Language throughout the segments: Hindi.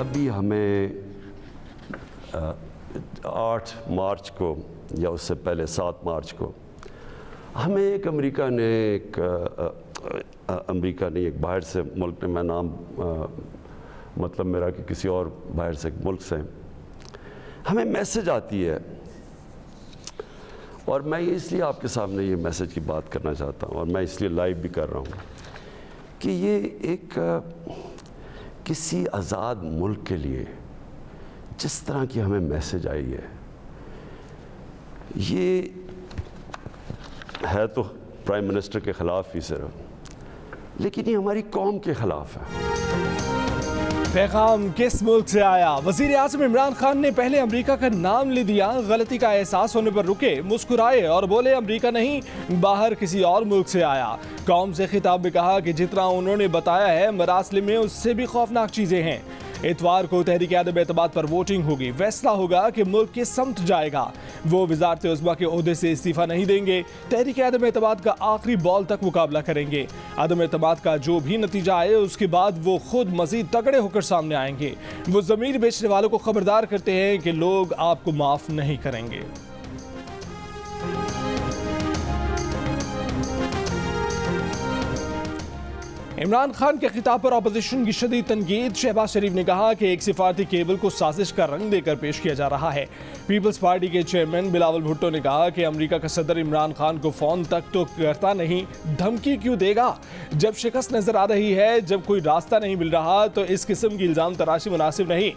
अभी हमें 8 मार्च को या उससे पहले 7 मार्च को हमें एक अमेरिका ने एक बाहर से मुल्क ने, मैं नाम मतलब मेरा कि किसी और बाहर से मुल्क से हमें मैसेज आती है, और मैं इसलिए आपके सामने ये मैसेज की बात करना चाहता हूँ और मैं इसलिए लाइव भी कर रहा हूँ कि ये एक किसी आज़ाद मुल्क के लिए जिस तरह की हमें मैसेज आई है, ये है तो प्राइम मिनिस्टर के ख़िलाफ़ ही सिर्फ, लेकिन ये हमारी कौम के ख़िलाफ़ है। पैगाम किस मुल्क से आया? वज़ीर आज़म इमरान खान ने पहले अमेरिका का नाम ले दिया, गलती का एहसास होने पर रुके, मुस्कुराए और बोले अमेरिका नहीं, बाहर किसी और मुल्क से आया। कौम से खिताब में कहा कि जितना उन्होंने बताया है मरासिल में उससे भी खौफनाक चीज़ें हैं। इतवार को तहरीक आदम एतमाद पर वोटिंग होगी, फैसला होगा कि मुल्क किस समत जाएगा। वो वज़ारत उज़्मा के ओहदे से इस्तीफ़ा नहीं देंगे, तहरीक आदम एतमाद का आखिरी बॉल तक मुकाबला करेंगे। आदम एतमाद का जो भी नतीजा आए उसके बाद वो खुद मज़ीद तगड़े होकर सामने आएंगे। वो ज़मीर बेचने वालों को खबरदार करते हैं कि लोग आपको माफ़ नहीं करेंगे। इमरान खान के खिताब पर अपोजिशन की शदीद तनकीद। शहबाज शरीफ ने कहा कि एक सिफारती केबल को साजिश का रंग देकर पेश किया जा रहा है। पीपल्स पार्टी के चेयरमैन बिलावल भुट्टो ने कहा कि अमेरिका का सदर इमरान खान को फ़ोन तक तो करता नहीं, धमकी क्यों देगा? जब शिकस्त नज़र आ रही है, जब कोई रास्ता नहीं मिल रहा, तो इस किस्म की इल्ज़ाम तराशी मुनासिब नहीं।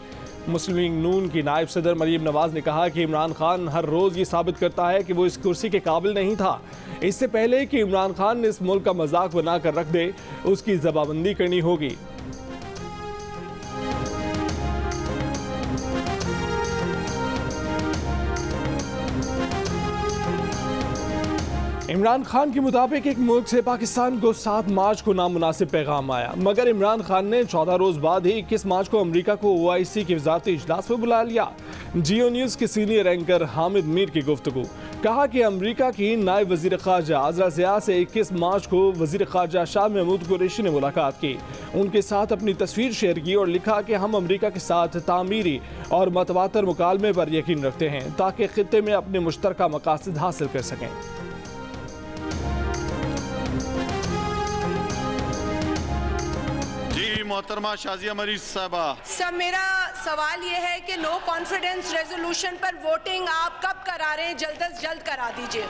मुस्लिम लीग नून की नायब सदर मरीम नवाज ने कहा कि इमरान खान हर रोज़ ये साबित करता है कि वो इस कुर्सी के काबिल नहीं था। इससे पहले कि इमरान खान ने इस मुल्क का मजाक बना कर रख दे, उसकी जबाबंदी करनी होगी। इमरान खान के मुताबिक एक मुल्क से पाकिस्तान को 7 मार्च को नामुनासिब पैगाम आया, मगर इमरान खान ने 14 रोज बाद ही 21 मार्च को अमेरिका को OIC के वजारती इजलास में बुला लिया। जियो न्यूज़ के सीनियर एंकर हामिद मीर की गुफ्तगू, कहा कि अमेरिका की नायब वजीर खारजा अजरा ज़िया से 21 मार्च को वजीर खारजा शाह महमूद कुरैशी ने मुलाकात की, उनके साथ अपनी तस्वीर शेयर की और लिखा कि हम अमेरिका के साथ तामीरी और मतवातर मुकालमे पर यकीन रखते हैं ताकि खित्ते में अपने मुश्तरका मकासद हासिल कर सकें। मोहतरमा शाजिया मरीज साहबा, सर मेरा सवाल ये है कि नो कॉन्फिडेंस रेजोल्यूशन पर वोटिंग आप कब करा रहे हैं? जल्द से जल्द करा दीजिए।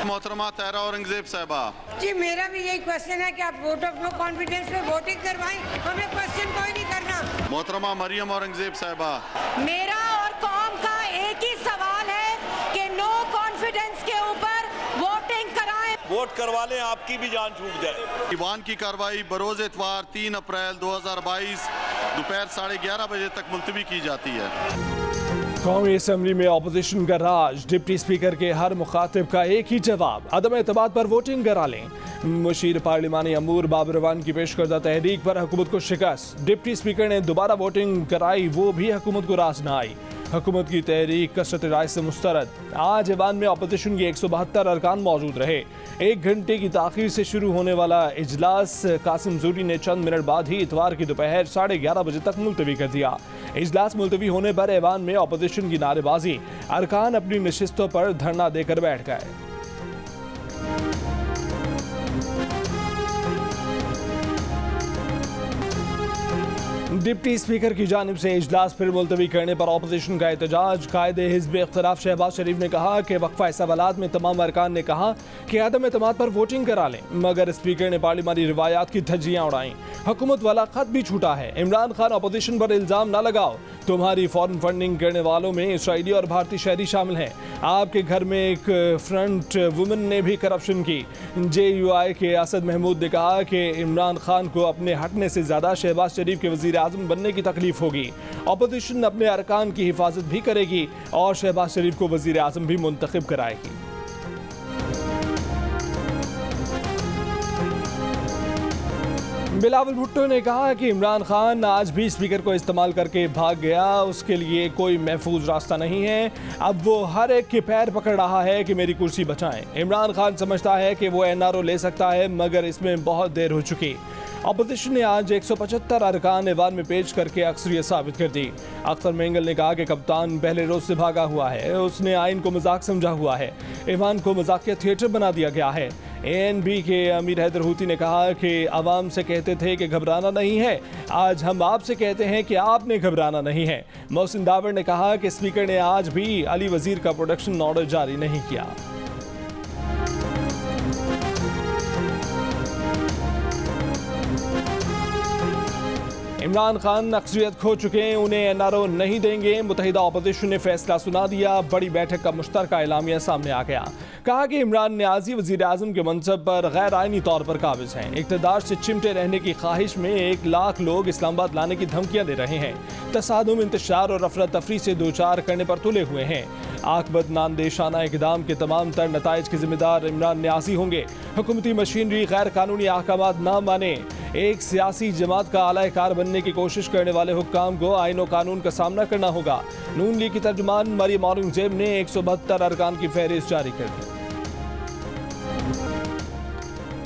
मोहतरमा तहरा औरंगजेब साहबा, जी मेरा भी यही क्वेश्चन है कि आप वोट ऑफ नो कॉन्फिडेंस पे वोटिंग करवाएं, हमें क्वेश्चन कोई नहीं करना। मोहतरमा मरियम औरंगजेब साहबा, मेरा और कौम का एक ही सवाल है कि नो कॉन्फिडेंस के ऊपर वोटिंग कराएं। वोट करवा लें, आपकी भी जान छूट जाए। ईवान की कार्रवाई बरोज इतवार 3 अप्रैल 2022 दोपहर 11:30 बजे तक मुलतवी की जाती है। कौमी असम्बली में अपोजिशन का राज, डिप्टी स्पीकर के हर मुखातिब का एक ही जवाब, अदम एतमाद पर वोटिंग करा लें। मुशीर पार्लिमानी अमूर बाबर रवान की पेश करदा तहरीक पर हुकूमत को शिकस्त, डिप्टी स्पीकर ने दोबारा वोटिंग कराई, वो भी हुकूमत को रास न आई। हुकूमत की तहरीक कसरत राय से मुस्तरद। आज ऐवान में अपोजिशन के 172 अरकान मौजूद रहे। 1 घंटे की ताखीर से शुरू होने वाला इजलास कासिम जूरी ने चंद मिनट बाद ही इतवार की दोपहर 11:30 बजे तक मुलतवी कर दिया। इजलास मुलतवी होने पर ऐवान में अपोजिशन की नारेबाजी, अरकान अपनी नशिस्तों पर धरना देकर बैठ गए। डिप्टी स्पीकर की जानिब से इजलास फिर मुलतवी करने पर अपोजिशन का एहतजाज। कायदे हिज़्ब इख्तिलाफ शहबाज शरीफ ने कहा कि वक्फा सवालात में तमाम अरकान ने कहा कि आदम एतमाद पर वोटिंग करा लें, मगर स्पीकर ने पार्लिमानी रिवायात की धज्जियाँ उड़ाईं। हुकूमत वाला खत भी छूटा है। इमरान खान अपोजिशन पर इल्ज़ाम न लगाओ, तुम्हारी फॉरेन फंडिंग करने वालों में इसराइली और भारतीय शहरी शामिल हैं। आपके घर में एक फ्रंट वुमन ने भी करप्शन की। JUI के असद महमूद ने कहा कि इमरान खान को अपने हटने से ज़्यादा शहबाज शरीफ के वज़ीर आज़म बनने की तकलीफ होगी। अपोजिशन अपने अरकान की हिफाजत भी करेगी और शहबाज शरीफ को वज़ीर आज़म भी मुंतखब कराएगी। बिलावल भुट्टो ने कहा कि इमरान खान आज भी स्पीकर को इस्तेमाल करके भाग गया, उसके लिए कोई महफूज रास्ता नहीं है। अब वो हर एक के पैर पकड़ रहा है कि मेरी कुर्सी बचाएं। इमरान खान समझता है कि वो NRO ले सकता है, मगर इसमें बहुत देर हो चुकी। अपोजिशन ने आज 175 अरकान ऐवान में पेश करके अक्सरियत साबित कर दी। अख्तर मेंगल ने कहा कि कप्तान पहले रोज से भागा हुआ है, उसने आइन को मजाक समझा हुआ है, ऐवान को मजाकिया थिएटर बना दिया गया है। ANP के अमीर हैदर हूती ने कहा कि आवाम से कहते थे कि घबराना नहीं है, आज हम आपसे कहते हैं कि आपने घबराना नहीं है। मोहसिन दावर ने कहा कि स्पीकर ने आज भी अली वजीर का प्रोडक्शन ऑर्डर जारी नहीं किया। इमरान खान अक्सरियत खो चुके हैं, उन्हें NRO नहीं देंगे। मुत्तहिदा अपोजिशन ने फैसला सुना दिया। बड़ी बैठक का मुश्तरका एलामिया सामने आ गया। कहा कि इमरान न्याजी वजीर आजम के मनसब पर गैर आइनी तौर पर काबिज हैं। इक़्तिदार से चिमटे रहने की ख्वाहिश में 1 लाख लोग इस्लामाबाद लाने की धमकियां दे रहे हैं। तसादुम, इंतशार और अफरा तफरी से दो चार करने पर तुले हुए हैं। आकबत नामदेशाना इक़दाम के तमाम तर नताइज के जिम्मेदार इमरान न्याजी होंगे। हुकूमती मशीनरी गैर कानूनी अहकामात ना माने। एक सियासी जमात का आला-ए-कार बनने की कोशिश करने वाले हुक्काम को आईन और कानून का सामना करना होगा। नून लीग की तर्जुमान मरियम औरंगजेब ने 172 अरकान की फहरिस्त जारी कर दी।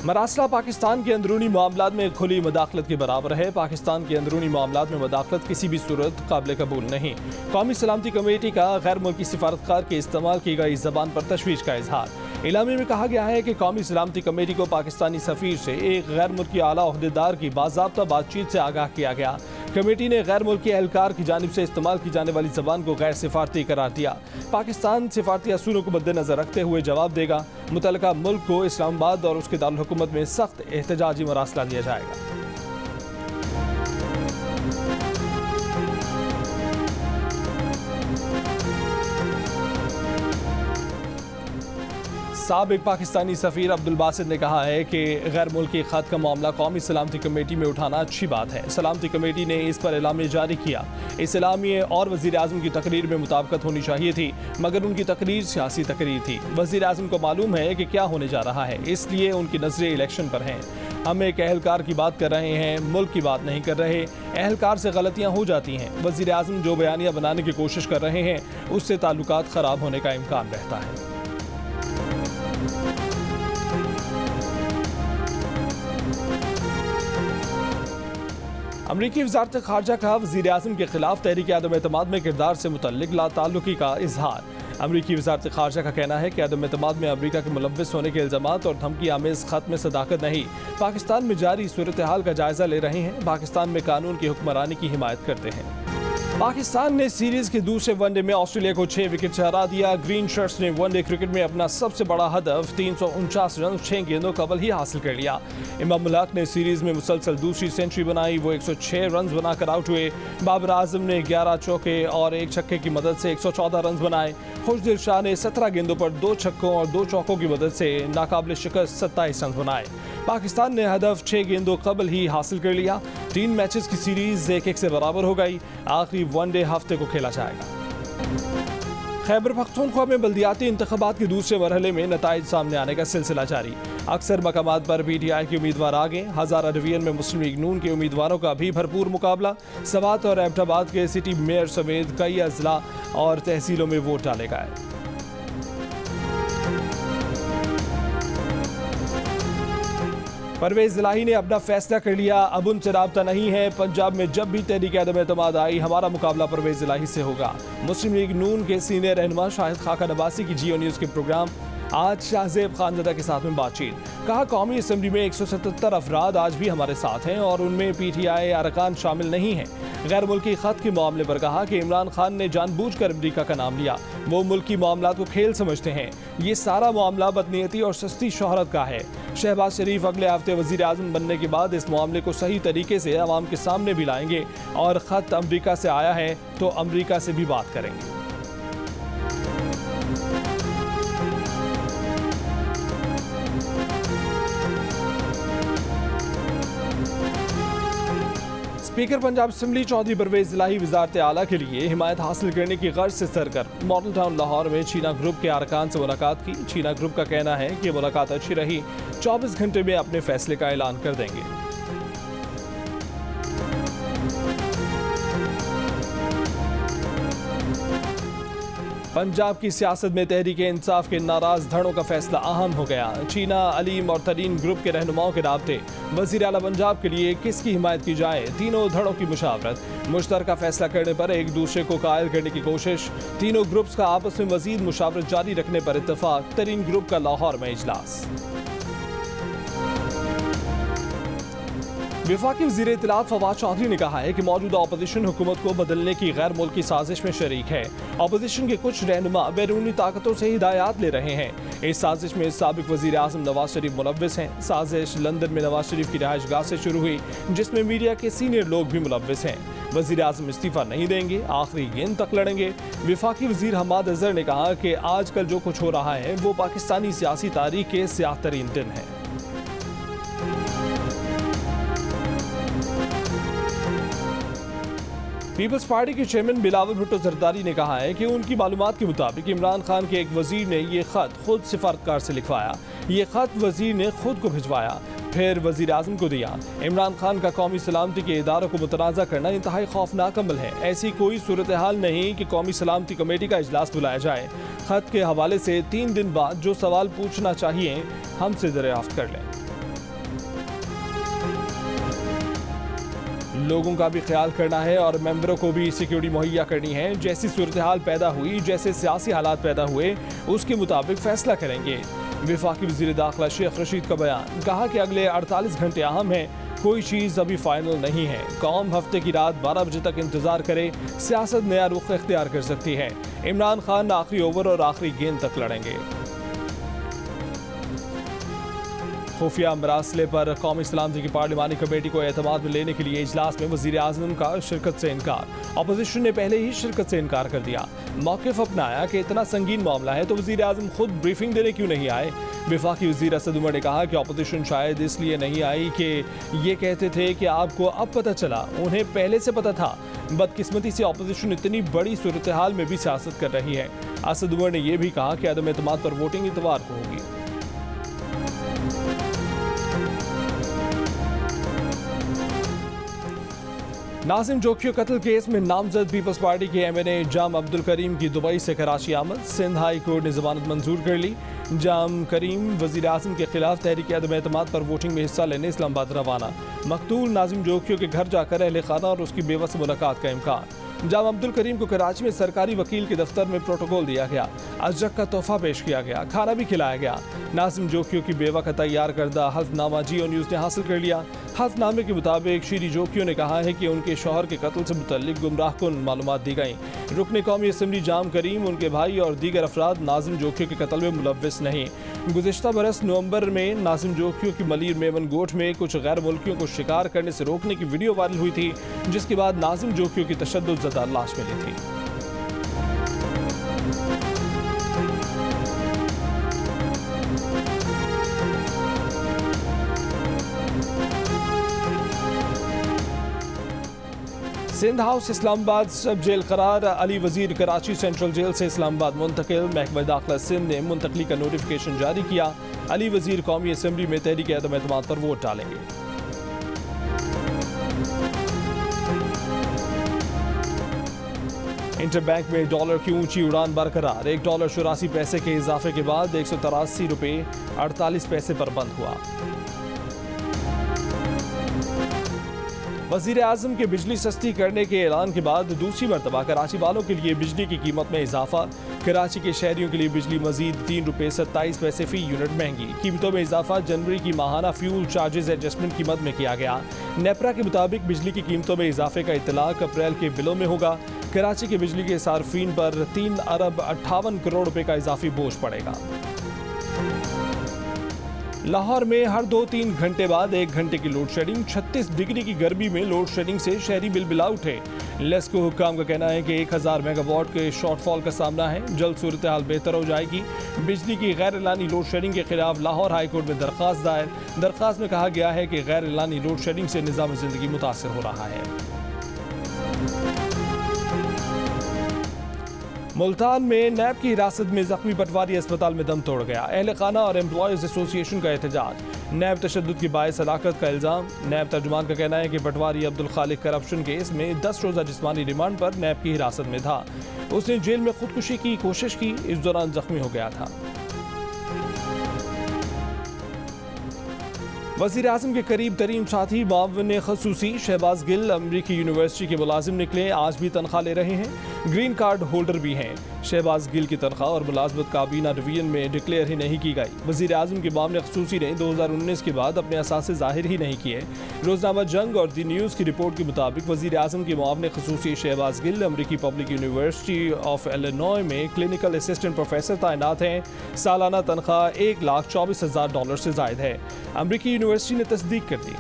मरासला पाकिस्तान के अंदरूनी मामलात में खुली मदाखलत के बराबर है। पाकिस्तान के अंदरूनी मामलात में मदाखलत किसी भी सूरत काबिल कबूल नहीं। कौमी सलामती कमेटी का गैर मुल्की सिफारतकार के इस्तेमाल की गई ज़बान पर तशवीश का इजहार। इलामी में कहा गया है कि कौमी सलामती कमेटी को पाकिस्तानी सफ़ीर से एक गैर मुल्की आला ओहदेदार की बाज़ाब्ता बातचीत से आगाह किया गया। कमेटी ने गैर मुल्की एहलकार की जानिब से इस्तेमाल की जाने वाली ज़बान को गैर सिफारती करार दिया। पाकिस्तान सिफारती असूलों को मद्देनजर रखते हुए जवाब देगा। मुतल्लिका मुल्क को इस्लामाबाद और उसके दारुल हुकूमत में सख्त एहतजाजी मरासला दिया जाएगा। साबिक पाकिस्तानी सफ़ीर अब्दुल बासित ने कहा है कि गैर मुल्की ख़त का मामला कौमी सलामती कमेटी में उठाना अच्छी बात है। सलामती कमेटी ने इस पर एलामिया जारी किया। इस एलामिया और वज़ीर आज़म की तकरीर में मुताबिकत होनी चाहिए थी, मगर उनकी तकरीर सियासी तकरीर थी। वज़ीर आज़म को मालूम है कि क्या होने जा रहा है, इसलिए उनकी नज़रें इलेक्शन पर हैं। हम एक अहलकार की बात कर रहे हैं, मुल्क की बात नहीं कर रहे। अहलकार से गलतियाँ हो जाती हैं। वज़ीर आज़म जो बयानियाँ बनाने की कोशिश कर रहे हैं, उससे ताल्लुकात ख़राब होने का इम्कान रहता है। अमरीकी वज़ारत ख़ारजा का वज़ीर आज़म के खिलाफ तहरीक आदम एतमाद में किरदार से मुतल्लिक लाताल्लुकी का इजहार। अमरीकी वज़ारत ख़ारजा का कहना है कि आदम एतमाद में अमरीका के मुलव्विस होने के इल्ज़ामात और धमकी आमेज़ ख़त में सदाकत नहीं। पाकिस्तान में जारी सूरत हाल का जायज़ा ले रहे हैं। पाकिस्तान में कानून की हुक्मरानी की हिमायत करते हैं। पाकिस्तान ने सीरीज के दूसरे वनडे में ऑस्ट्रेलिया को 6 विकेट से हरा दिया। ग्रीन शर्ट्स ने वनडे क्रिकेट में अपना सबसे बड़ा हदफ 349 रन 6 गेंदों कबल ही हासिल कर लिया। इमाम उल हक ने सीरीज में मुसलसल दूसरी सेंचुरी बनाई। वो 106 रन बनाकर आउट हुए। बाबर आजम ने 11 चौके और 1 छक्के की मदद से 114 रन बनाए। खुशदिल शाह ने 17 गेंदों पर 2 छक्कों और 2 चौकों की मदद से नाकाबिल शिकस्त 27 रन बनाए। पाकिस्तान ने हदफ 6 गेंदों कबल ही हासिल कर लिया। 3 मैचेस की सीरीज 1-1 से बराबर हो गई। आखिरी वनडे हफ्ते को खेला जाएगा। खैबर पख्तूनख्वा में बल्दियाती इंतखाबात के दूसरे मरहले में नताइज सामने आने का सिलसिला जारी। अक्सर मकामात पर PTI के उम्मीदवार आगे। हज़ारा डिवीजन में मुस्लिम लीग नून के उम्मीदवारों का भी भरपूर मुकाबला। सवात और एबटाबाद के सिटी मेयर समेत कई अजला और तहसीलों में वोट डाले गए। परवेज इलाही ने अपना फैसला कर लिया, अब उनसे राब्ता नहीं है। पंजाब में जब भी तहरीक आदम एतमाद आई, हमारा मुकाबला परवेज इलाही से होगा। मुस्लिम लीग नून के सीनियर रहनुमा शाहिद खाका नबासी की जियो न्यूज़ के प्रोग्राम आज शाहजेब खानज़दा के साथ में बातचीत। कहा कौमी असम्बली में 177 अफराद आज भी हमारे साथ हैं और उनमें PTI अरकान शामिल नहीं हैं। गैर मुल्की ख़त के मामले पर कहा कि इमरान खान ने जानबूझकर अमरीका का नाम लिया। वो मुल्की मामलात को खेल समझते हैं। ये सारा मामला बदनीयती और सस्ती शोहरत का है। शहबाज शरीफ अगले हफ्ते वज़ीर आज़म बनने के बाद इस मामले को सही तरीके से अवाम के सामने भी लाएंगे और ख़त अमरीका से आया है तो अमरीका से भी बात करेंगे। स्पीकर पंजाब असम्बली चौधरी परवेज इलाही वज़ारत आला के लिए हिमायत हासिल करने की गर्ज से सरगर्म। मॉडल टाउन लाहौर में चीना ग्रुप के अरकान से मुलाकात की। चीना ग्रुप का कहना है कि मुलाकात अच्छी रही, 24 घंटे में अपने फैसले का ऐलान कर देंगे। पंजाब की सियासत में तहरीक इंसाफ के नाराज धड़ों का फैसला अहम हो गया। चीना, अलीम और तरीन ग्रुप के रहनुमाओं के राब्ते। वज़ीर आला पंजाब के लिए किसकी हिमायत की जाए, तीनों धड़ों की मुशावरत। मुश्तरका फैसला करने पर एक दूसरे को कायल करने की कोशिश। तीनों ग्रुप्स का आपस में मजीद मुशावरत जारी रखने पर इत्तफाक। तरीन ग्रुप का लाहौर में इजलास। वफाकी वज़ीर इत्तलात फवाद चौधरी ने कहा है कि मौजूदा अपोजिशन हुकूमत को बदलने की गैर मुल्की साजिश में शरीक है। अपोजिशन के कुछ रहनुमा बैरूनी ताकतों से हिदायत ले रहे हैं। इस साजिश में साबिक वज़ीर आज़म नवाज शरीफ मुलव्विस हैं। साजिश लंदन में नवाज शरीफ की रिहाइशगाह से शुरू हुई, जिसमें मीडिया के सीनियर लोग भी मुलव्विस हैं। वज़ीर आज़म इस्तीफ़ा नहीं देंगे, आखिरी गेंद तक लड़ेंगे। वफाकी वज़ीर हमाद अज़हर ने कहा कि आजकल जो कुछ हो रहा है वो पाकिस्तानी सियासी तारीख के स्याह तरीन दिन है। पीपल्स पार्टी के चेयरमैन बिलावल भुट्टो जरदारी ने कहा है कि उनकी मालूमात के मुताबिक इमरान खान के एक वजीर ने ये खत खुद सिफारतकार से लिखवाया। ये खत वजीर ने खुद को भिजवाया, फिर वजीर आज़म को दिया। इमरान खान का कौमी सलामती के इदारों को मुतनाज़ा करना इंतहाई खौफनाक अमल है। ऐसी कोई सूरत हाल नहीं कि कौमी सलामती कमेटी का इजलास बुलाया जाए। खत के हवाले से 3 दिन बाद जो सवाल पूछना चाहिए हमसे दरियाफ्त कर लें। लोगों का भी ख्याल करना है और मेंबरों को भी सिक्योरिटी मुहैया करनी है। जैसी सूरत हाल पैदा हुई, जैसे सियासी हालात पैदा हुए, उसके मुताबिक फैसला करेंगे। वफाकी वज़ीर दाखिला शेख रशीद का बयान, कहा कि अगले 48 घंटे अहम हैं, कोई चीज़ अभी फाइनल नहीं है। कौम हफ्ते की रात 12 बजे तक इंतजार करे, सियासत नया रुख इख्तियार कर सकती है। इमरान खान आखिरी ओवर और आखिरी गेंद तक लड़ेंगे। खुफिया मरासले पर कौमी सलामती की पार्लिमानी कमेटी को एतमाद में लेने के लिए इजलास में वज़ीर आज़म का शिरकत से इनकार। अपोजिशन ने पहले ही शिरकत से इनकार कर दिया। मौक़िफ़ अपनाया कि इतना संगीन मामला है तो वज़ीर आज़म खुद ब्रीफिंग देने क्यों नहीं आए। वफाकी वज़ीर असद उमर ने कहा कि अपोजिशन शायद इसलिए नहीं आई कि ये कहते थे कि आपको अब पता चला, उन्हें पहले से पता था। बदकिस्मती से अपोजिशन इतनी बड़ी सूरत हाल में भी सियासत कर रही है। असद उमर ने यह भी कहा कि अदम एतमाद पर वोटिंग इतवार को होगी। नाजिम जोखियो कत्ल केस में नामजद पीपल्स पार्टी के एमएनए जाम अब्दुल करीम की दुबई से कराची आमद। सिंध हाई कोर्ट ने जमानत मंजूर कर ली। जाम करीम वज़ीर आज़म के खिलाफ तहरीक अदम एतमाद पर वोटिंग में हिस्सा लेने इस्लामाबाद रवाना। मकतूल नाजिम जोखियो के घर जाकर अहले खाना और उसकी बेवा से मुलाकात का इम्कान। जाम अब्दुल करीम को कराची में सरकारी वकील के दफ्तर में प्रोटोकॉल दिया गया। अजरक का तोहफा पेश किया गया, खाना भी खिलाया गया। नाजिम जोखियो की बेवा का तैयार करदा हल्फनामा जियो न्यूज़ ने हासिल कर लिया। हल्फनामे के मुताबिक शीरी जोखियो ने कहा है कि उनके शौहर के कत्ल से मुतल्लिक गुमराहकुन मालूमात दी गई। रुकने कौमी असम्बली जाम करीम, उनके भाई और दीगर अफराद नाजिम जोखियो के कत्ल में मुलव्विस नहीं। गुज़िश्ता बरस नवंबर में नाजिम जोखियो की मलीर मेमन गोठ में कुछ गैर मुल्कियों को शिकार करने से रोकने की वीडियो वायरल हुई थी, जिसके बाद नाजिम जोखियो की तशद्दुद ज़दा लाश मिली थी। सिंध हाउस इस्लामाबाद सब जेल करार। अली वजीर कराची सेंट्रल जेल से इस्लामाबाद मुंतकिल। महकमा दाखिला सिंध ने मुंतकली का नोटिफिकेशन जारी किया। अली वजीर कौमी असम्बली में तहरीक अदम एतमाद पर वोट डालेंगे। इंटरबैंक में डॉलर की ऊंची उड़ान बरकरार। $1.84 के इजाफे के बाद $183.48 पर बंद हुआ। वज़ीर आज़म के बिजली सस्ती करने के ऐलान के बाद दूसरी मरतबा कराची वालों के लिए बिजली की कीमत में इजाफा। कराची के शहरियों के लिए बिजली मजीद $3.27 फी यूनिट महंगी। कीमतों में इजाफा जनवरी की माहाना फ्यूल चार्जेस एडजस्टमेंट की मद में किया गया। नेपरा के मुताबिक बिजली की कीमतों में इजाफे का इतलाक अप्रैल के बिलों में होगा। कराची के बिजली के सार्फिन पर 3 अरब 58 करोड़ रुपए का इजाफी बोझ पड़ेगा। लाहौर में हर 2-3 घंटे बाद 1 घंटे की लोड शेडिंग। 36 डिग्री की गर्मी में लोड शेडिंग से शहरी बिलबिला उठे। लेस्को हुक्काम का कहना है कि 1000 मेगावाट के शॉर्टफॉल का सामना है। जल्द सूरत हाल बेहतर हो जाएगी। बिजली की गैर एलानी लोड शेडिंग के खिलाफ लाहौर हाई कोर्ट में दरख्वास्त दायर। दरख्वास्त में कहा गया है कि गैर एलानी लोड शेडिंग से निज़ाम ज़िंदगी मुतासर हो रहा है। मुल्तान में नैब की हिरासत में जख्मी पटवारी अस्पताल में दम तोड़ गया। अहल खाना और एम्प्लॉयज़ एसोसिएशन का एहतजाज। नैब तशद्दुद की बायस हलाकत का इल्ज़ाम। नैब तर्जुमान का कहना है कि पटवारी अब्दुल खालिक करप्शन केस में 10 रोज़ा जिस्मानी रिमांड पर नैब की हिरासत में था। उसने जेल में खुदकुशी की कोशिश की, इस दौरान जख्मी हो गया था। वज़ीर आज़म के करीब तरीन साथी मुआविन ख़ुसूसी शहबाज गिल अमरीकी यूनिवर्सिटी के मुलाजिम निकले, आज भी तनख्वाह ले रहे हैं, ग्रीन कार्ड होल्डर भी हैं। शहबाज गिल की तनख्वाह और मुलाजमत काबीना डिवीजन में डिक्लेयर ही नहीं की गई। वज़ीर आज़म के मुआविन ख़ुसूसी ने 2019 के बाद अपने असासे ज़ाहिर ही नहीं किए। रोज़नामा जंग और दी न्यूज़ की रिपोर्ट के मुताबिक वज़ीर आज़म के मुआविन ख़ुसूसी शहबाज गिल अमरीकी पब्लिक यूनिवर्सिटी ऑफ इलिनॉय में क्लिनिकल असिस्टेंट प्रोफेसर तैनात हैं। सालाना तनख्वाह $1,24,000 से ज़ायद है। अमरीकी यूनिवर्सिटी ने तस्दीक कर दी।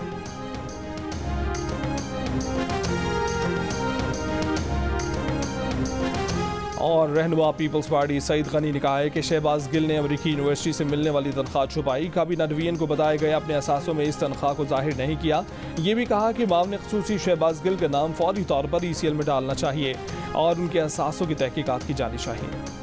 और रहनुमा पीपल्स पार्टी सईद गनी ने कहा है कि शहबाज गिल ने अमरीकी यूनिवर्सिटी से मिलने वाली तनख्वाह छुपाई। काबीना डिवीजन को बताए गए अपने असासों में इस तनख्वाह को जाहिर नहीं किया। ये भी कहा कि मुआविन ख़ुसूसी शहबाज गिल का नाम फौरी तौर पर ECL में डालना चाहिए और उनके असासों की तहकीकात की जानी चाहिए।